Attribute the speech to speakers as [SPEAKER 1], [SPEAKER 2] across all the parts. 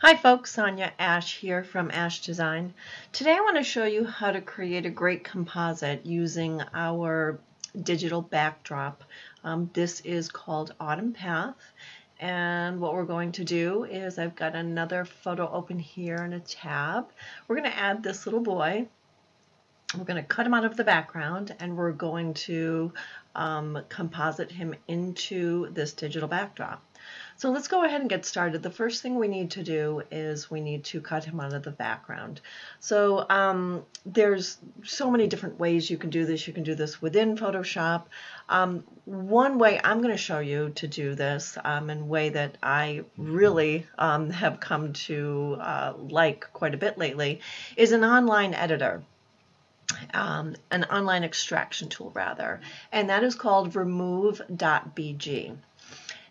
[SPEAKER 1] Hi folks, Sonia Ashe here from Ashe Design. Today I want to show you how to create a great composite using our digital backdrop. This is called Autumn Path, and what we're going to do is I've got another photo open here in a tab. We're going to add this little boy. We're going to cut him out of the background and we're going to composite him into this digital backdrop. So let's go ahead and get started. The first thing we need to do is we need to cut him out of the background. So there's so many different ways you can do this. You can do this within Photoshop. One way I'm going to show you to do this, and a way that I really have come to like quite a bit lately, is an online editor. An online extraction tool rather, and that is called remove.bg.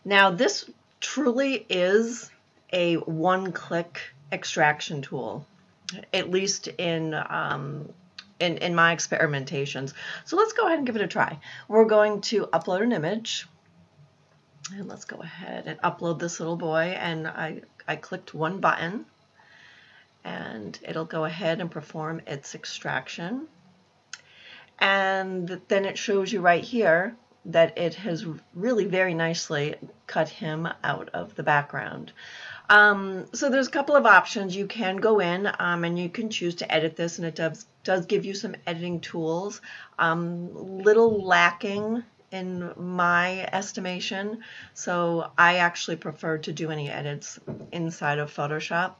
[SPEAKER 1] Now this truly is a one-click extraction tool, at least in my experimentations. So let's go ahead and give it a try. We're going to upload an image, and let's go ahead and upload this little boy, and I clicked one button and it'll go ahead and perform its extraction. And then it shows you right here that it has really very nicely cut him out of the background. So there's a couple of options. You can go in and you can choose to edit this, and it does give you some editing tools. Little lacking in my estimation, so I actually prefer to do any edits inside of Photoshop.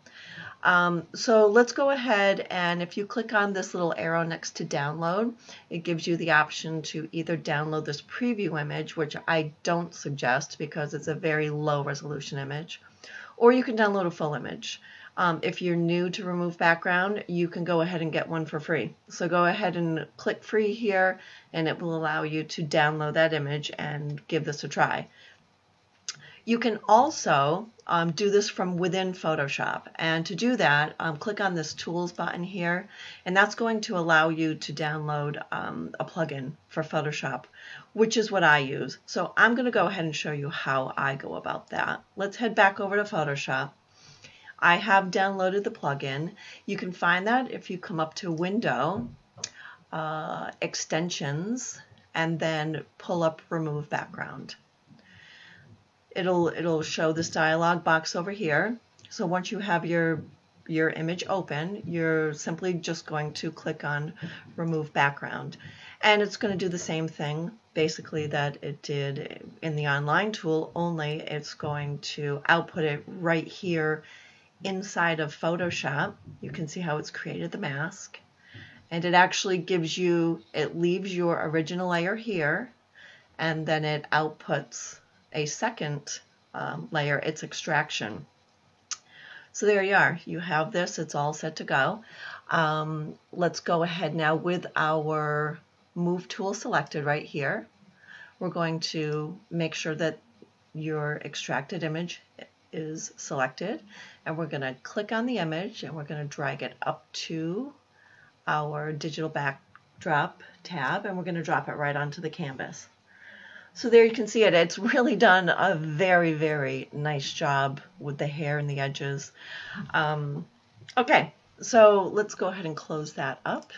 [SPEAKER 1] So let's go ahead, and if you click on this little arrow next to download, it gives you the option to either download this preview image, which I don't suggest because it's a very low resolution image, or you can download a full image. If you're new to remove background, you can go ahead and get one for free. So go ahead and click free here, and it will allow you to download that image and give this a try. You can also do this from within Photoshop, and to do that, click on this Tools button here, and that's going to allow you to download a plugin for Photoshop, which is what I use. So I'm going to go ahead and show you how I go about that. Let's head back over to Photoshop. I have downloaded the plugin. You can find that if you come up to Window, Extensions, and then pull up Remove Background. It'll show this dialog box over here. So once you have your image open, you're simply just going to click on Remove Background. And it's going to do the same thing basically that it did in the online tool, only it's going to output it right here inside of Photoshop. You can see how it's created the mask. And it actually gives you, it leaves your original layer here, and then it outputs a second layer, its extraction. So there you are. You have this. It's all set to go. Let's go ahead now with our Move tool selected right here. We're going to make sure that your extracted image is selected, and we're going to click on the image and we're going to drag it up to our digital backdrop tab, and we're going to drop it right onto the canvas. So there you can see it. It's really done a very, very nice job with the hair and the edges. Okay, so let's go ahead and close that up.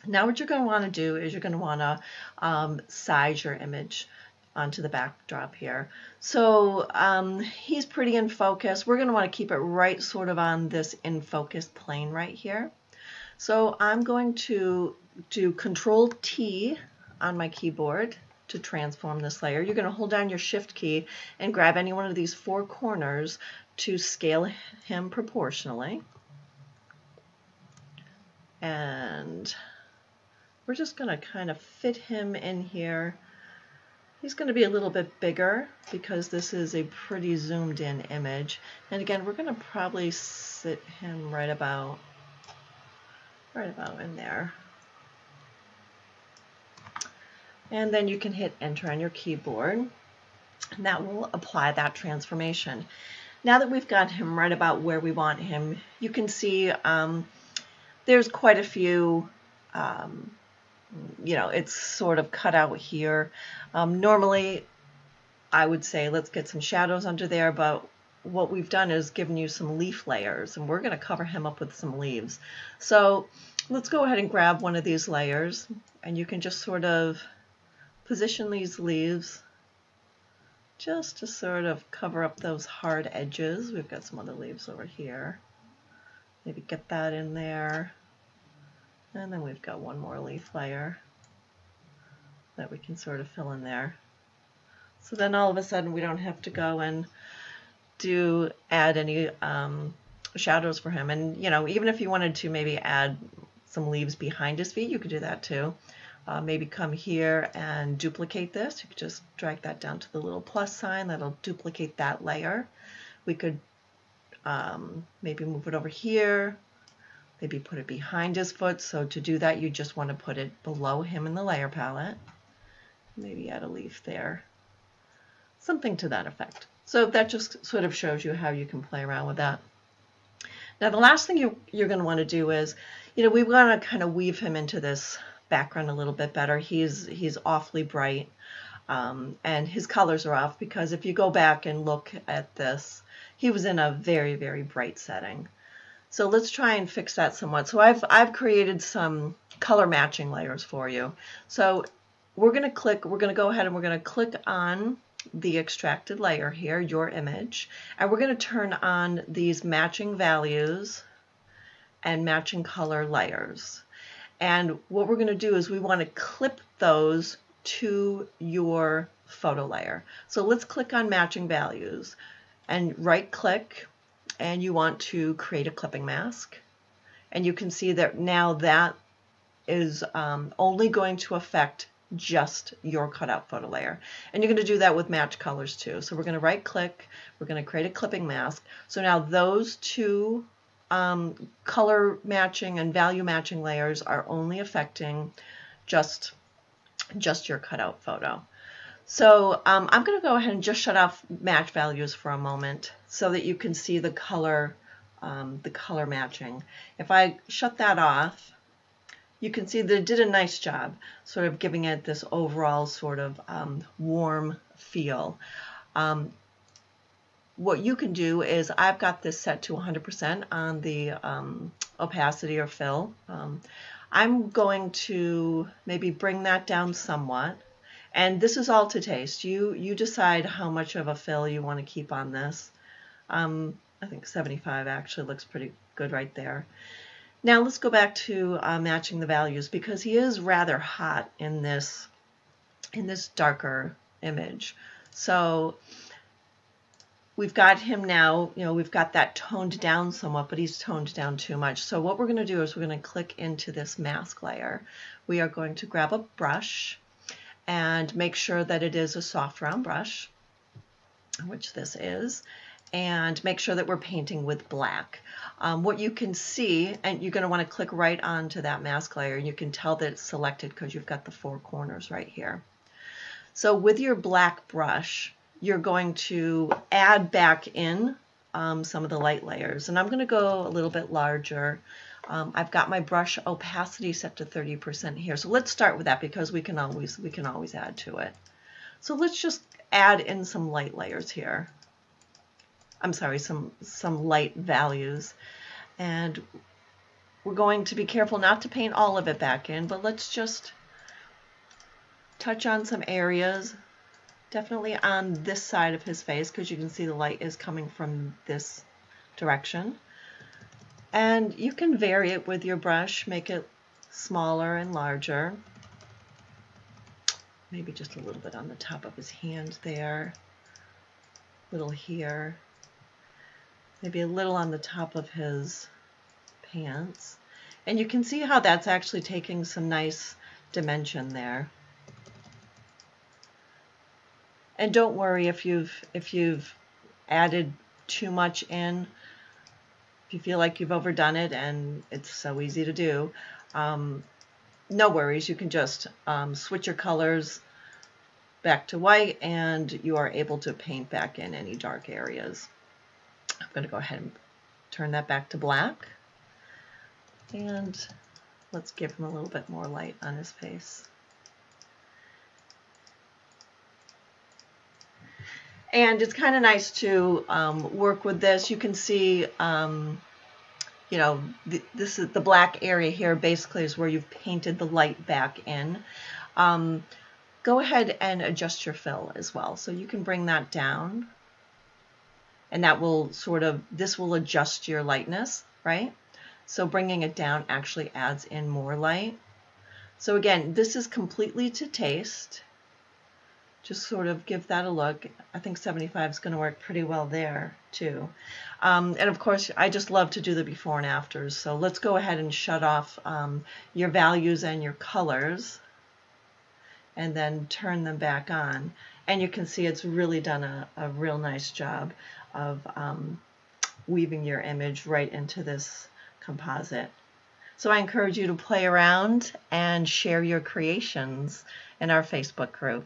[SPEAKER 1] Now what you're going to want to do is you're going to want to size your image onto the backdrop here. So he's pretty in focus. We're going to want to keep it right sort of on this in focus plane right here. So I'm going to do Control T on my keyboard to transform this layer. You're going to hold down your Shift key and grab any one of these four corners to scale him proportionally. And we're just going to kind of fit him in here. He's going to be a little bit bigger because this is a pretty zoomed in image. And again, we're going to probably sit him right about in there. And then you can hit Enter on your keyboard, and that will apply that transformation. Now that we've got him right about where we want him, you can see there's quite a few, it's sort of cut out here. Normally, I would say let's get some shadows under there, but what we've done is given you some leaf layers, and we're going to cover him up with some leaves. So let's go ahead and grab one of these layers, and you can just sort of position these leaves just to sort of cover up those hard edges. We've got some other leaves over here. Maybe get that in there. And then we've got one more leaf layer that we can sort of fill in there. So then all of a sudden we don't have to go and add any shadows for him. And you know, even if you wanted to maybe add some leaves behind his feet, you could do that too. Maybe come here and duplicate this. You could just drag that down to the little plus sign. That'll duplicate that layer. We could maybe move it over here, maybe put it behind his foot. So to do that, you just want to put it below him in the layer palette. Maybe add a leaf there, something to that effect. So that just sort of shows you how you can play around with that. Now the last thing you're going to want to do is, you know, we want to kind of weave him into this background a little bit better. He's awfully bright, and his colors are off because if you go back and look at this, he was in a very, very bright setting. So let's try and fix that somewhat. So I've created some color matching layers for you. So we're going to go ahead and we're going to click on the extracted layer here, your image, and we're going to turn on these matching values and matching color layers. And what we're going to do is we want to clip those to your photo layer. So let's click on matching values and right click, and you want to create a clipping mask. And you can see that now that is only going to affect just your cutout photo layer. And you're going to do that with match colors too. So we're going to right click, we're going to create a clipping mask. So now those two color matching and value matching layers are only affecting just your cutout photo. So I'm going to go ahead and just shut off match values for a moment so that you can see the color matching. If I shut that off, you can see that it did a nice job sort of giving it this overall sort of warm feel. What you can do is, I've got this set to 100% on the opacity or fill. I'm going to maybe bring that down somewhat. And this is all to taste. You decide how much of a fill you want to keep on this. I think 75 actually looks pretty good right there. Now let's go back to matching the values, because he is rather hot in this darker image. So we've got him now, you know, we've got that toned down somewhat, but he's toned down too much. So what we're going to do is we're going to click into this mask layer. We are going to grab a brush and make sure that it is a soft round brush, which this is, and make sure that we're painting with black. What you can see, and you're going to want to click right onto that mask layer, and you can tell that it's selected because you've got the four corners right here. So with your black brush, you're going to add back in some of the light layers, and I'm going to go a little bit larger. I've got my brush opacity set to 30% here. So let's start with that because we can always add to it. So let's just add in some light layers here. I'm sorry, some light values. And we're going to be careful not to paint all of it back in, but let's just touch on some areas, definitely on this side of his face, because you can see the light is coming from this direction. And you can vary it with your brush, make it smaller and larger. Maybe just a little bit on the top of his hand there, a little here, maybe a little on the top of his pants. And you can see how that's actually taking some nice dimension there. And don't worry if you've added too much in. If you feel like you've overdone it, and it's so easy to do, no worries. You can just switch your colors back to white, and you are able to paint back in any dark areas. I'm going to go ahead and turn that back to black, and let's give him a little bit more light on his face. And it's kind of nice to work with this. You can see, you know, this is the black area here basically is where you've painted the light back in. Go ahead and adjust your fill as well. So you can bring that down, and that will sort of, this will adjust your lightness, right? So bringing it down actually adds in more light. So again, this is completely to taste. Just sort of give that a look. I think 75 is going to work pretty well there too. And of course, I just love to do the before and afters. So let's go ahead and shut off your values and your colors, and then turn them back on. And you can see it's really done a real nice job of weaving your image right into this composite. So I encourage you to play around and share your creations in our Facebook group.